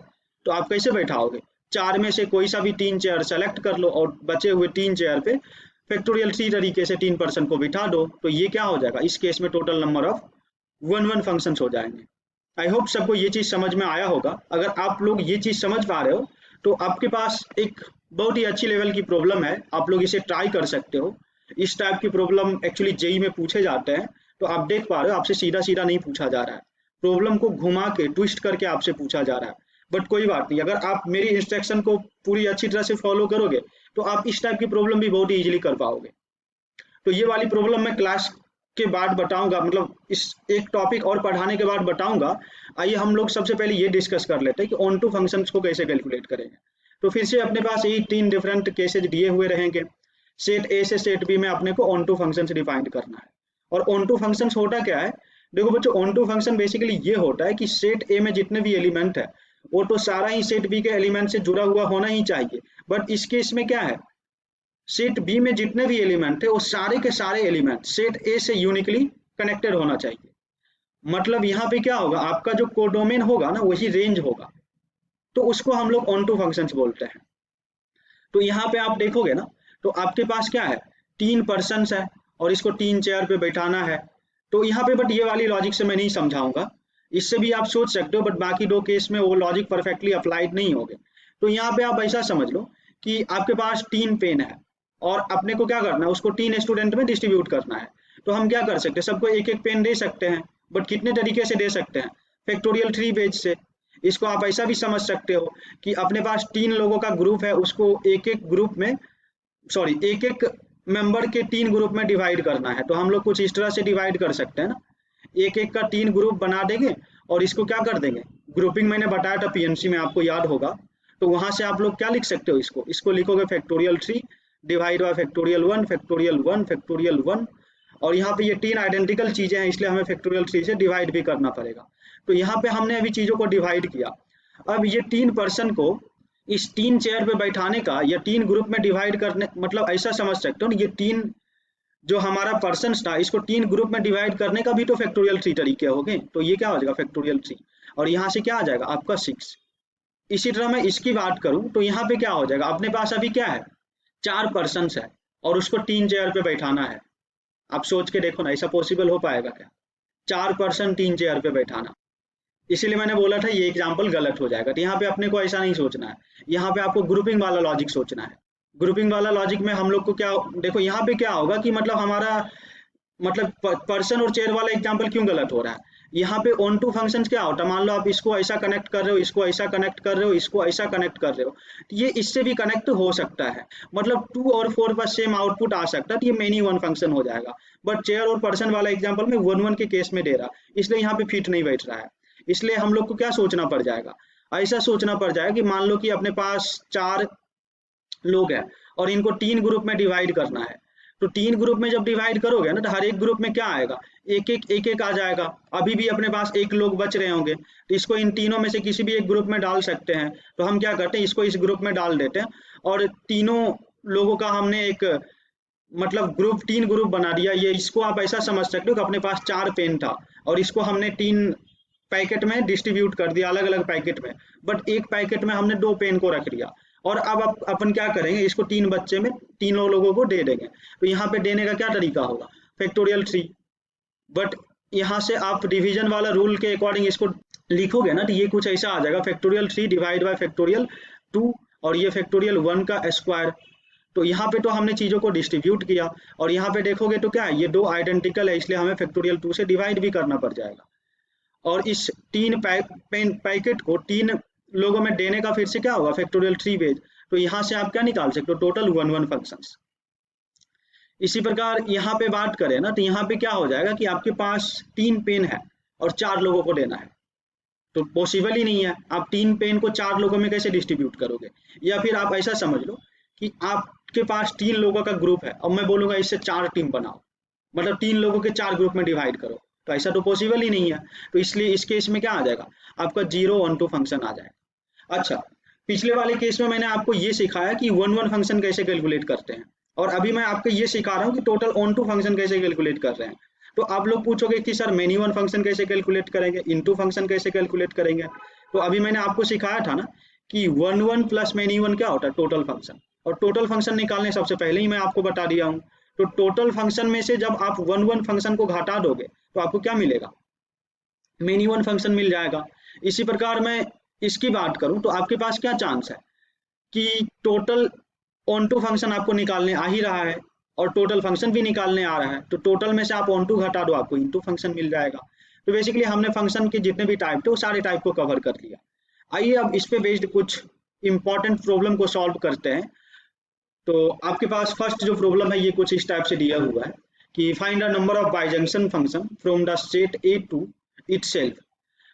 तो आप कैसे बैठाओगे, 4 में से कोई सा भी 3 चेयर सेलेक्ट कर लो और बचे हुए 3 चेयर पे फैक्टोरियल 3 तरीके से 3 पर्सन को बिठा दो, तो ये क्या हो जाएगा, इस केस में total number of one one function हो जाएंगे। आई होप सबको ये चीज़ समझ में आया होगा। अगर आप लोग ये चीज़ समझ पा रहे हो तो आपके पास एक बहुत ही अच्छी लेवल की प्रॉब्लम है, आप लोग इसे ट्राई कर सकते हो। इस टाइप की प्रॉब्लम एक्चुअली जेई में पूछे जाते हैं, तो आप देख पा रहे हो आपसे सीधा सीधा नहीं पूछा जा रहा है, प्रॉब्लम को घुमा के ट्विस्ट करके आपसे पूछा जा रहा है। बट कोई बात नहीं, अगर आप मेरी इंस्ट्रक्शन को पूरी अच्छी तरह से फॉलो करोगे तो आप इस टाइप की प्रॉब्लम भी बहुत ईजिली कर पाओगे। तो ये वाली प्रॉब्लम मैं क्लास के बाद बताऊंगा, मतलब इस एक टॉपिक और पढ़ाने के बाद बताऊंगा। आइए हम लोग सबसे पहले ये डिस्कस कर लेते हैं कि ऑन टू फंक्शंस को कैसे कैलकुलेट करेंगे। तो फिर से अपने पास यही 3 डिफरेंट केसेज दिए हुए रहेंगे। सेट ए से सेट बी में अपने को ऑन टू फंक्शन डिफाइन करना है। और ऑन टू फंक्शन होता क्या है, देखो बच्चों, ऑन टू फंक्शन बेसिकली ये होता है कि सेट ए में जितने भी एलिमेंट है वो तो सारा ही सेट बी के एलिमेंट से जुड़ा हुआ होना ही चाहिए। बट इस केस में क्या है, सेट बी में जितने भी एलिमेंट है वो सारे के सारे एलिमेंट सेट ए से यूनिकली कनेक्टेड होना चाहिए। मतलब यहाँ पे क्या होगा, आपका जो कोडोमेन होगा ना वही रेंज होगा, तो उसको हम लोग ऑन टू फंक्शंस बोलते हैं। तो यहाँ पे आप देखोगे ना, तो आपके पास क्या है, 3 पर्सन है और इसको 3 चेयर पे बैठाना है। तो यहाँ पे बट ये वाली लॉजिक से मैं नहीं समझाऊंगा, इससे भी आप सोच सकते हो, बट बाकी 2 केस में वो लॉजिक परफेक्टली अप्लाइड नहीं होगे। तो यहाँ पे आप ऐसा समझ लो कि आपके पास 3 पेन है और अपने को क्या करना है, उसको 3 स्टूडेंट में डिस्ट्रीब्यूट करना है। तो हम क्या कर सकते हैं, सबको एक एक पेन दे सकते हैं, बट कितने तरीके से दे सकते हैं, फैक्टोरियल 3 पेज से। इसको आप ऐसा भी समझ सकते हो कि अपने पास 3 लोगों का ग्रुप है, उसको एक एक ग्रुप में, सॉरी एक एक मेंबर के 3 ग्रुप में डिवाइड करना है। तो हम लोग कुछ इस तरह से डिवाइड कर सकते हैं ना, एक एक का 3 ग्रुप बना देंगे और इसको क्या कर देंगे, ग्रुपिंग मैंने बताया था पीएनसी में, आपको याद होगा। तो वहां से आप लोग क्या लिख सकते हो, इसको इसको लिखोगे factorial 3 divide by factorial 1 factorial 1 factorial 1। और यहाँ पे ये 3 आइडेंटिकल चीजें हैं, इसलिए हमें फैक्टोरियल 3 से डिवाइड भी करना पड़ेगा। तो यहाँ पे हमने अभी चीजों को डिवाइड किया। अब ये 3 पर्सन को इस 3 चेयर पे बैठाने का या 3 ग्रुप में डिवाइड करने, मतलब ऐसा समझ सकते हो ना, ये 3 जो हमारा पर्सन था इसको 3 ग्रुप में डिवाइड करने का भी तो फैक्टोरियल 3 तरीके हो गए। तो ये क्या हो जाएगा, फैक्टोरियल 3, और यहाँ से क्या आ जाएगा आपका 6। इसी तरह मैं इसकी बात करूं तो यहाँ पे क्या हो जाएगा, अपने पास अभी क्या है, 4 पर्सन है और उसको 3 चेयर पे बैठाना है। आप सोच के देखो ना, ऐसा पॉसिबल हो पाएगा क्या, 4 पर्सन 3 चेयर पे बैठाना। इसीलिए मैंने बोला था ये एग्जाम्पल गलत हो जाएगा। तो यहाँ पे अपने को ऐसा नहीं सोचना है, यहाँ पे आपको ग्रुपिंग वाला लॉजिक सोचना है। ग्रुपिंग वाला लॉजिक में हम लोग को क्या, देखो यहाँ पे क्या होगा कि मतलब हमारा, मतलब पर्सन और चेयर वाला एग्जाम्पल क्यों गलत हो रहा है, यहाँ पे ऑन टू फंक्शंस क्या होता है, मान लो आप इसको ऐसा कनेक्ट कर रहे हो, इसको ऐसा कनेक्ट कर रहे हो, इसको ऐसा कनेक्ट कर रहे हो, तो ये इससे भी कनेक्ट हो सकता है, मतलब 2 और 4 पर सेम आउटपुट आ सकता है, तो ये मेनी वन फंक्शन हो जाएगा। बट चेयर और पर्सन वाला एग्जाम्पल में 1 1 के केस में दे रहा, इसलिए यहाँ पे फिट नहीं बैठ रहा है। इसलिए हम लोग को क्या सोचना पड़ जाएगा, ऐसा सोचना पड़ जाएगा कि मान लो कि अपने पास 4 लोग हैं और इनको 3 ग्रुप में डिवाइड करना है। तो 3 ग्रुप में जब डिवाइड करोगे ना, तो हर एक ग्रुप में क्या आएगा, एक एक आ जाएगा। अभी भी अपने पास एक लोग बच रहे होंगे, तो इसको इन तीनों में से किसी भी एक ग्रुप में डाल सकते हैं। तो हम क्या करते हैं, इसको इस ग्रुप में डाल देते हैं और तीनों लोगों का हमने एक, मतलब ग्रुप 3 ग्रुप बना दिया। ये इसको आप ऐसा समझ सकते हो कि अपने पास 4 पेन था, और इसको हमने 3 पैकेट में डिस्ट्रीब्यूट कर दिया, अलग अलग पैकेट में, बट एक पैकेट में हमने 2 पेन को रख लिया। और अब अपन क्या करेंगे, इसको 3 बच्चे में तीनों लोगों को दे देंगे। तो यहाँ पे देने का क्या तरीका होगा, फैक्टोरियल 3। बट यहाँ से आप डिवीजन वाला रूल के अकॉर्डिंग इसको लिखोगे ना, तो ये कुछ ऐसा आ जाएगा, फैक्टोरियल 3 डिवाइड बाय फैक्टोरियल 2 और ये फैक्टोरियल 1 का स्क्वायर। तो यहाँ पे तो हमने चीजों को डिस्ट्रीब्यूट किया, और यहाँ पे देखोगे तो क्या है, ये 2 आइडेंटिकल है, इसलिए हमें फैक्टोरियल 2 से डिवाइड भी करना पड़ जाएगा। और इस 3 पैकेट को 3 लोगों में देने का फिर से क्या होगा, फैक्टोरियल 3 बेज। तो यहाँ से आप क्या निकाल सकते हो, टोटल 1 फंक्शंस। इसी प्रकार यहाँ पे बात करें ना, तो यहाँ पे क्या हो जाएगा कि आपके पास 3 पेन है और 4 लोगों को देना है, तो पॉसिबल ही नहीं है। आप 3 पेन को 4 लोगों में कैसे डिस्ट्रीब्यूट करोगे। या फिर आप ऐसा समझ लो कि आपके पास 3 लोगों का ग्रुप है, अब मैं बोलूंगा इससे 4 टीम बनाओ, मतलब 3 लोगों के 4 ग्रुप में डिवाइड करो, तो ऐसा तो पॉसिबल ही नहीं है। तो इसलिए इस केस में क्या आ जाएगा, आपका 0 1 2 फंक्शन आ जाएगा। अच्छा, पिछले वाले केस में मैंने आपको ये सिखाया कि 1 फंक्शन कैसे कैलकुलेट करते हैं, और अभी मैं आपको ये सिखा रहा हूँ कि टोटल ऑन टू फंक्शन कैसे कैलकुलेट कर रहे हैं। तो आप लोग पूछोगे कि सर मेनी वन फंक्शन कैसे कैलकुलेट करेंगे, इनटू फंक्शन कैसे कैलकुलेट करेंगे। तो अभी मैंने आपको सिखाया था ना कि 1 प्लस मेनी वन क्या होता है, टोटल फंक्शन। और टोटल फंक्शन निकालने सबसे पहले ही मैं आपको बता दिया हूँ। तो टोटल फंक्शन में से जब आप 1 फंक्शन को घटा दोगे तो आपको क्या मिलेगा, मेनी वन फंक्शन मिल जाएगा। इसी प्रकार मैं इसकी बात करूं तो आपके पास क्या चांस है कि टोटल ऑन टू फंक्शन आपको निकालने आ ही रहा है और टोटल फंक्शन भी निकालने आ रहा है, तो टोटल में से आप ऑन टू घटा दो, आपको इनटू फंक्शन मिल जाएगा। तो बेसिकली हमने फंक्शन के जितने भी टाइप थे वो सारे टाइप को कवर कर लिया। आइए अब इस पे बेस्ड कुछ इंपॉर्टेंट प्रॉब्लम को सॉल्व करते हैं। तो आपके पास फर्स्ट जो प्रॉब्लम है ये कुछ इस टाइप से दिया हुआ है कि find the number of bijection function from the set A to itself.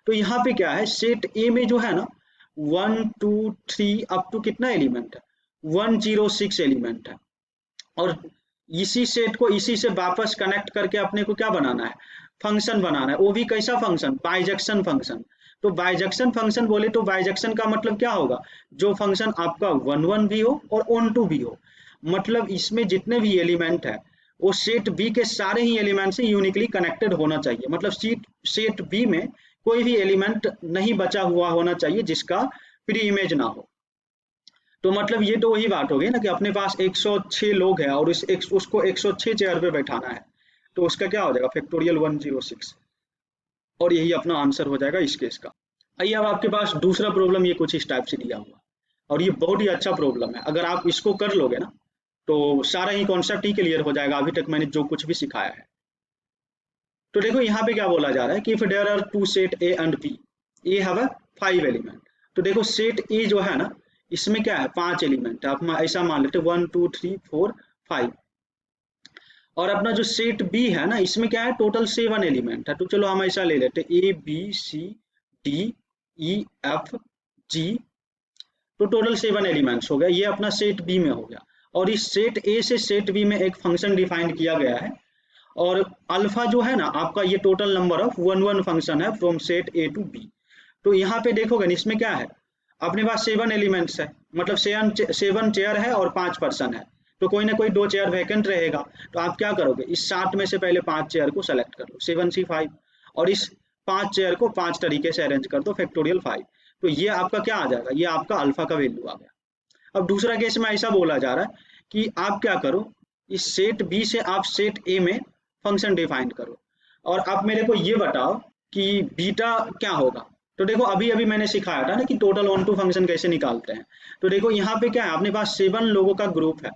तो यहाँ पे क्या है, सेट ए में जो है ना 1 2 3 अप टू कितना एलिमेंट है, 106 एलिमेंट है। और इसी सेट को इसी से वापस कनेक्ट करके अपने को क्या बनाना है, फंक्शन बनाना है। वो भी कैसा फंक्शन, बाइजेक्शन फंक्शन। तो बाइजेक्शन फंक्शन बोले तो बाइजेक्शन का मतलब क्या होगा, जो फंक्शन आपका 1 भी हो और ऑन टू भी हो, मतलब इसमें जितने भी एलिमेंट है वो सेट बी के सारे ही एलिमेंट से यूनिकली कनेक्टेड होना चाहिए। मतलब सेट बी में कोई भी एलिमेंट नहीं बचा हुआ होना चाहिए जिसका प्री इमेज ना हो। तो मतलब ये तो वही बात हो गई ना कि अपने पास 106 लोग हैं और उसको 106 चेयर पे बैठाना है, तो उसका क्या हो जाएगा, फैक्टोरियल 106। और यही अपना आंसर हो जाएगा इस केस का। आइए अब आपके पास दूसरा प्रॉब्लम ये कुछ इस टाइप से दिया हुआ, और ये बहुत ही अच्छा प्रॉब्लम है। अगर आप इसको कर लोगे ना तो सारा ही कॉन्सेप्ट ही क्लियर हो जाएगा अभी तक मैंने जो कुछ भी सिखाया है। तो देखो यहाँ पे क्या बोला जा रहा है कि if there are two set A and B, A have 5 element. तो देखो सेट ए जो है ना इसमें क्या है, 5 एलिमेंट है। आप ऐसा मान लेते 1 2 3 4 5। और अपना जो सेट बी है ना इसमें क्या है, टोटल 7 एलिमेंट है। तो चलो हम ऐसा ले लेते A B C D E F G, तो टोटल 7 एलिमेंट्स हो गया। ये अपना सेट बी में हो गया। और इस सेट ए से सेट बी में एक फंक्शन डिफाइन किया गया है, और अल्फा जो है ना आपका ये टोटल नंबर ऑफ 1 फंक्शन है from set A to B. तो यहाँ पे देखोगे इसमें क्या है, अपने पास 7 एलिमेंट्स है, मतलब 7 चेयर है और 5 पर्सन है, तो कोई ना कोई 2 चेयर वैकेंट रहेगा। तो आप क्या करोगे, इस 7 में से पहले 5 चेयर को सेलेक्ट कर लो 7C5, और इस 5 चेयर को 5 तरीके से अरेंज कर दो फैक्टोरियल 5। तो ये आपका क्या आ जाएगा, ये आपका अल्फा का वैल्यू आ गया। अब दूसरा केस में ऐसा बोला जा रहा है कि आप क्या करो, इस सेट बी से आप सेट ए में फंक्शन डिफाइन करो, और आप मेरे को ये बताओ कि बीटा क्या होगा। तो देखो अभी अभी मैंने सिखाया था ना कि टोटल ऑन टू फंक्शन कैसे निकालते हैं। तो देखो यहाँ पे क्या है, अपने पास 7 लोगों का ग्रुप है,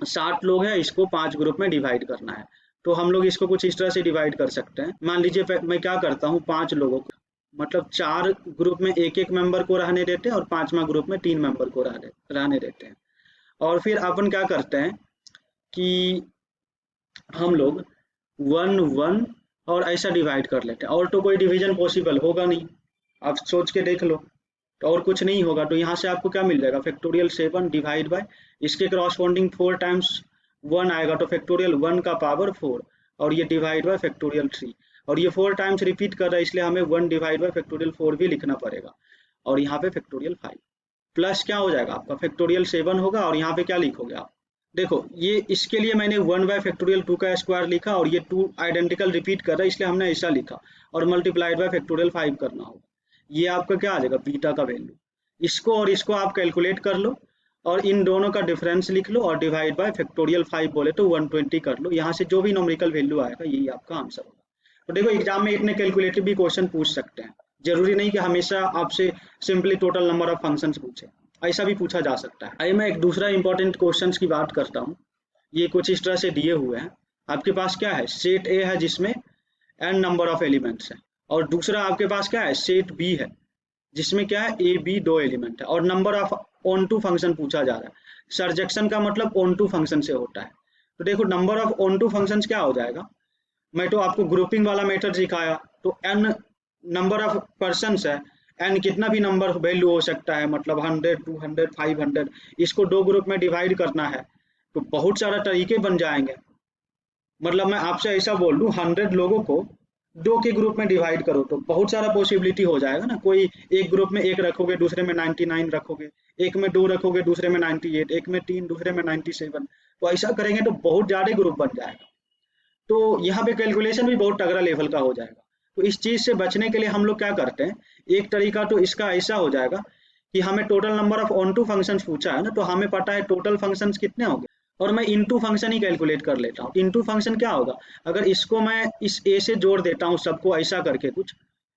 60 लोग हैं, इसको 5 ग्रुप में डिवाइड करना है। तो हम लोग इसको कुछ इस तरह से डिवाइड कर सकते हैं। मान लीजिए मैं क्या करता हूँ, 5 लोगों को मतलब 4 ग्रुप में एक एक मेंबर को रहने देते हैं और 5वां ग्रुप में 3 मेंबर को रहने देते हैं। और फिर अपन क्या करते हैं कि हम लोग 1 1 और ऐसा डिवाइड कर लेते हैं, और तो कोई डिवीजन पॉसिबल होगा नहीं, आप सोच के देख लो। तो और कुछ नहीं होगा, तो यहाँ से आपको क्या मिल जाएगा, फैक्टोरियल 7 डिवाइड बाय इसके करॉस्पॉन्डिंग 4 टाइम्स 1 आएगा, तो फैक्टोरियल 1 का पावर 4, और ये डिवाइड बाय फैक्टोरियल 3, और ये 4 टाइम्स रिपीट कर रहा है इसलिए हमें 1 डिवाइड बाय फैक्टोरियल 4 भी लिखना पड़ेगा। और यहाँ पे फैक्टोरियल 5 प्लस क्या हो जाएगा आपका, फैक्टोरियल 7 होगा, और यहाँ पे क्या लिखोगे आप, देखो ये इसके लिए मैंने 1/2 का स्क्वायर लिखा और ये 2 आइडेंटिकल रिपीट कर रहा है इसलिए हमने ऐसा लिखा, और मल्टीप्लाइड बाय फैक्टोरियल 5 करना होगा। ये आपका क्या आ जाएगा, बीटा का वैल्यू। इसको और इसको आप कैलकुलेट कर लो और इन दोनों का डिफरेंस लिख लो और डिवाइड बाय फैक्टोरियल 5 बोले तो 120 कर लो। यहाँ से जो भी नॉमेरिकल वैल्यू आएगा यही आपका आंसर होगा। तो देखो एग्जाम में इतने कैलकुलेटिव भी क्वेश्चन पूछ सकते हैं, जरूरी नहीं कि हमेशा आपसे simply total number of functions पूछे, ऐसा भी पूछा जा सकता है। आइए मैं एक दूसरा इंपॉर्टेंट क्वेश्चंस की बात करता हूँ। ये कुछ इस तरह से दिए हुए हैं, आपके पास क्या है, सेट ए है जिसमें n नंबर ऑफ एलिमेंट्स है, और दूसरा आपके पास क्या है, सेट बी है जिसमें क्या है ए बी दो एलिमेंट है, और number of onto function पूछा जा रहा है। सरजेक्शन का मतलब ऑन टू फंक्शन से होता है। तो देखो number of onto function क्या हो जाएगा, मैं तो आपको ग्रुपिंग वाला मेथड सिखाया, तो n नंबर ऑफ पर्सन्स है, n कितना भी नंबर वैल्यू हो सकता है, मतलब 100 200 500, इसको दो ग्रुप में डिवाइड करना है तो बहुत सारा तरीके बन जाएंगे। मतलब मैं आपसे ऐसा बोल दूं 100 लोगों को दो के ग्रुप में डिवाइड करो तो बहुत सारा पॉसिबिलिटी हो जाएगा ना। कोई एक ग्रुप में एक रखोगे, दूसरे में 99 रखोगे, एक में दो रखोगे, दूसरे में 98, एक में तीन, दूसरे में 97, तो ऐसा करेंगे तो बहुत ज्यादा ग्रुप बन जाएगा। तो यहाँ पे कैलकुलेशन भी बहुत तगड़ा लेवल का हो जाएगा। तो इस चीज से बचने के लिए हम लोग क्या करते हैं, एक तरीका तो इसका ऐसा हो जाएगा कि हमें total number of onto function पूछा है ना, तो हमें पता है टोटल फंक्शन कितने होंगे, और मैं इनटू फंक्शन ही कैलकुलेट कर लेता हूँ। इनटू फंक्शन क्या होगा, अगर इसको मैं इस ए से जोड़ देता हूँ सबको ऐसा करके कुछ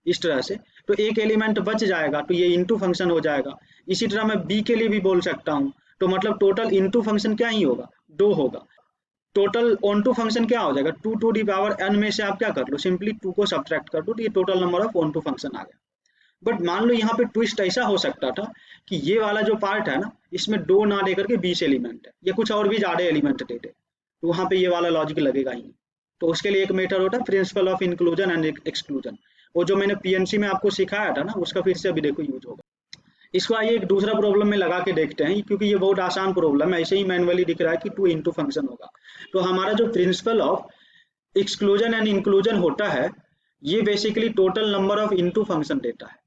इस तरह से, तो एक एलिमेंट बच जाएगा, तो ये इनटू फंक्शन हो जाएगा। इसी तरह मैं बी के लिए भी बोल सकता हूँ, तो मतलब टोटल इनटू फंक्शन क्या ही होगा, दो होगा। टोटल ऑन टू फंक्शन क्या हो जाएगा, 2 टू दी पावर n में से आप क्या कर लो, सिंपली 2 को सब्ट्रैक्ट कर दो, तो ये total number of onto function आ गया। बट मान लो यहाँ पे ट्विस्ट ऐसा हो सकता था कि ये वाला जो पार्ट है ना, इसमें दो ना दे करके 20 एलिमेंट है, या कुछ और भी ज्यादा एलिमेंट दे दे, तो वहां पे ये वाला लॉजिक लगेगा ही नहीं। तो उसके लिए एक मेथड होता है principle of inclusion and exclusion, वो जो मैंने पीएनसी में आपको सिखाया था ना, उसका फिर से अभी देखो यूज होगा। इसको आइए एक दूसरा प्रॉब्लम में लगा के देखते हैं, क्योंकि ये बहुत आसान प्रॉब्लम है, ऐसे ही मैनुअली दिख रहा है कि 2 इंटू फंक्शन होगा। तो हमारा जो principle of exclusion and inclusion होता है, ये basically total number of into function देता है,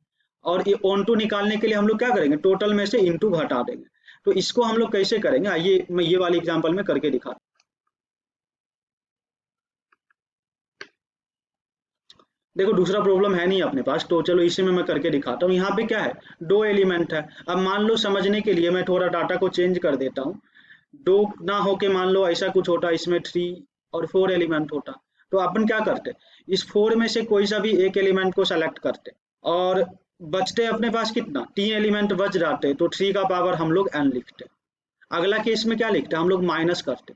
और ये ऑन टू निकालने के लिए हम लोग क्या करेंगे, टोटल में से इंटू घटा देंगे। तो इसको हम लोग कैसे करेंगे, आइए मैं ये वाली एग्जांपल में करके दिखाता हूं। देखो दूसरा प्रॉब्लम है नहीं अपने पास, तो चलो इसी में मैं करके दिखाता हूँ। यहाँ पे क्या है, दो एलिमेंट है। अब मान लो समझने के लिए मैं थोड़ा डाटा को चेंज कर देता हूँ, दो ना होके मान लो ऐसा कुछ होता, इसमें 3 और 4 एलिमेंट होता, तो अपन क्या करते, इस 4 में से कोई सा भी एक एलिमेंट को सेलेक्ट करते, और बचते अपने पास कितना, 3 एलिमेंट बच जाते, तो 3 का पावर हम लोग n लिखते। अगला केस में क्या लिखते हैं, हम लोग माइनस करते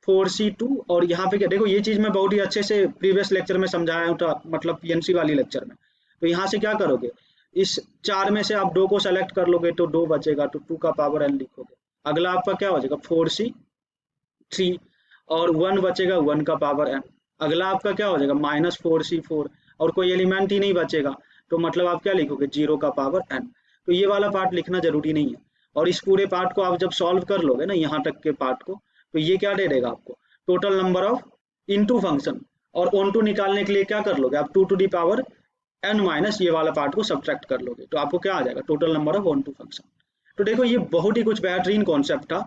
4c2, और यहाँ पे क्या देखो, ये चीज मैं बहुत ही अच्छे से प्रीवियस लेक्चर में समझाया था, मतलब पीएनसी वाली लेक्चर में। तो यहाँ से क्या करोगे, इस 4 में से आप 2 को सेलेक्ट कर लोगे तो 2 बचेगा, तो 2 का पावर n लिखोगे। अगला आपका क्या हो जाएगा, 4c3, और 1 बचेगा, 1 का पावर n। अगला आपका क्या हो जाएगा, -4c4, और कोई एलिमेंट ही नहीं बचेगा, तो मतलब आप क्या लिखोगे, 0 का पावर n। तो ये वाला पार्ट लिखना जरूरी नहीं है, और इस पूरे पार्ट को आप जब सॉल्व कर लोगे ना, यहाँ तक के पार्ट को, तो ये क्या दे देगा आपको, total number of into function. और ऑन टू निकालने के लिए क्या कर लोगे आप, 2 टू दी पावर n माइनस ये वाला पार्ट को सब्ट्रैक्ट कर लोगे, तो आपको क्या आ जाएगा, total number of onto function. तो देखो ये बहुत ही कुछ बेहतरीन कॉन्सेप्ट था,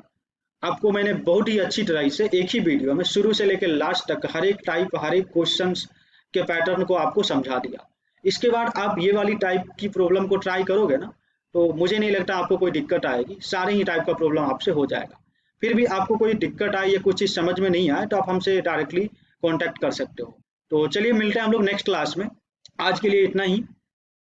आपको मैंने बहुत ही अच्छी तरह से एक ही वीडियो में शुरू से लेकर लास्ट तक हर एक टाइप, हर एक क्वेश्चंस के पैटर्न को आपको समझा दिया। इसके बाद आप ये वाली टाइप की प्रॉब्लम को ट्राई करोगे ना, तो मुझे नहीं लगता आपको कोई दिक्कत आएगी, सारे ही टाइप का प्रॉब्लम आपसे हो जाएगा। फिर भी आपको कोई दिक्कत आई या कुछ चीज़ समझ में नहीं आए तो आप हमसे डायरेक्टली कॉन्टैक्ट कर सकते हो। तो चलिए मिलते हैं हम लोग नेक्स्ट क्लास में, आज के लिए इतना ही।